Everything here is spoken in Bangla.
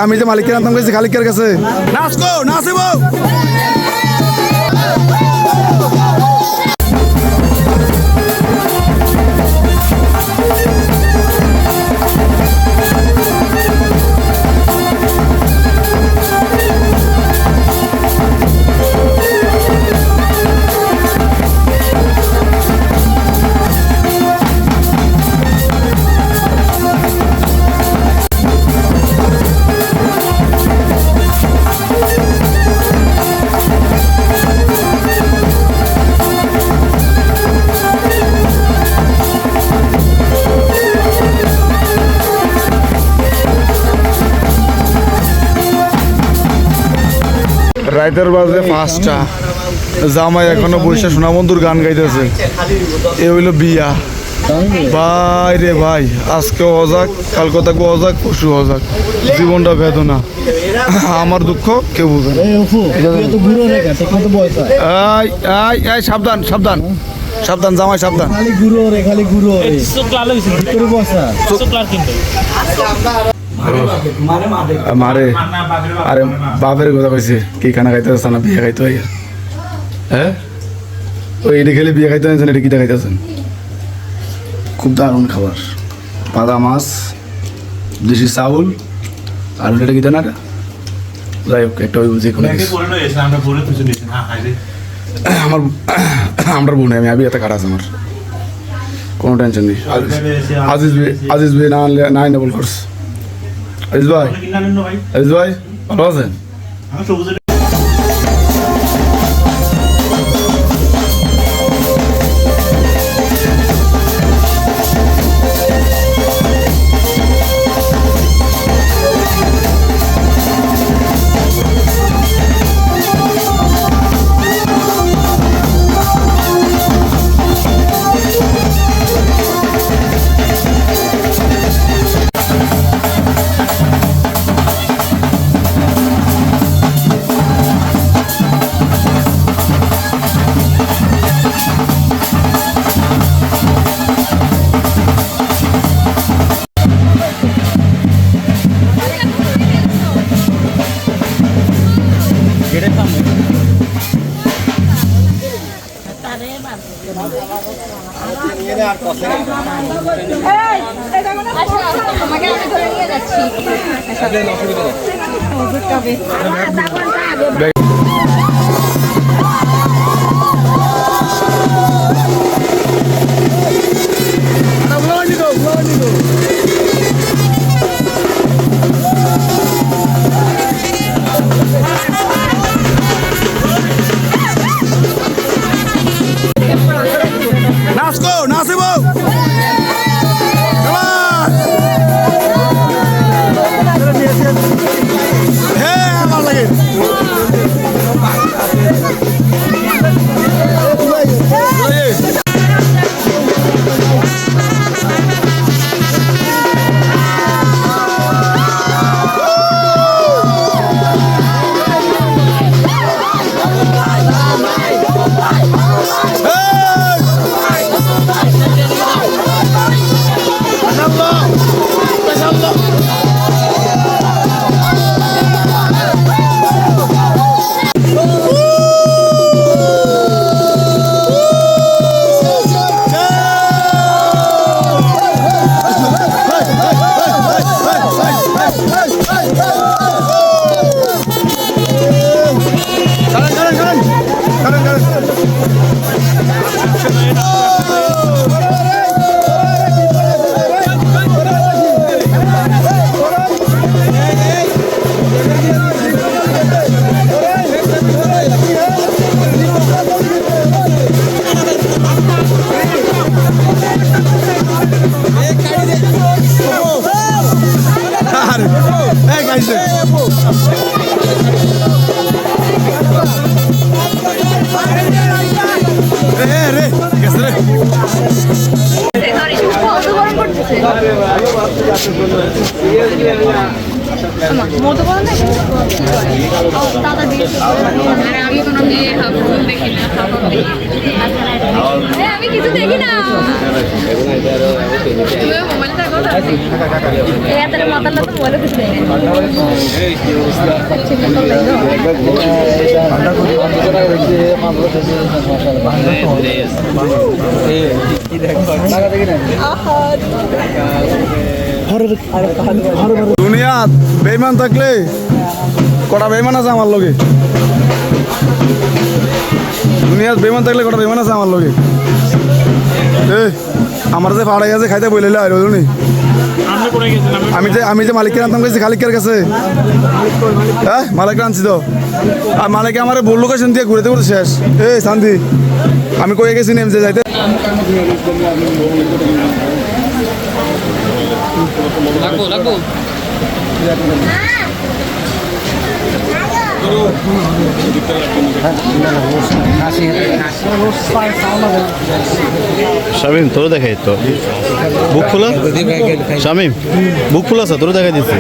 আমি যে মালিকের আনতাম গেছি খালিকের কাছে নাচবো নাচবো রাইতের বাজে 5টা জামাই এখনো বৈশা সোনা বন্ধুর গান গাইতেছে এ হইলো বিয়া ভাই রে ভাই আজকে অজাক কালকে থাকবো অজাক পশু অজাক জীবনটা বেদনা আমার দুঃখ কেউ বুঝে না সাবধান সাবধান সাবধান জামাই সাবধান মারে আরে বাপের কথা কইছে কি খানা খাইতে আসছে না বিয়ে খাইতে হইয়া হ্যাঁ ওই এটা খেলে বিয়ে খাইতে আনছেন এটা কি খাইতেছেন খুব দারুণ খাবার পাদা মাছ দেশি চাউল আর এটা কি না যাই হোক একটা ওই বুঝে আমার আমার বোন আমি এত কাটা আছে আমার কোনো টেনশন নেই আজিজ ভাই না ডবল কোর্স আজিজ ভাই ভালো আছেন মতো বলো না দাদা দিয়ে আমি কোনো মেয়ে ফোন দেখি না আমি কিছু দেখি না মোবাইলটা কথা এত মাতাল তো বলে দিতে দুনিয়াত বেইমান থাকলে কটা বেইমান আছে আমার লগে দুনিয়াত বেইমান থাকলে কটা বেইমান আছে আমার লগে আমার যে ভাড়াই আছে খাইতে বইলে আর নি আমি যে মালিকের আনতাম গেছি খালিকের কাছে হ্যাঁ মালিকের আনছি তো আর মালিকে আমার ভুল লোকেশন দিয়ে ঘুরে ঘুরে শেষ শান্তি আমি কয়ে গেছি নেমে যাইতে শামিম তোর দেখাই তো বুক খোলা শামিম বুক খোলা আছে তোর দেখাই দিচ্ছি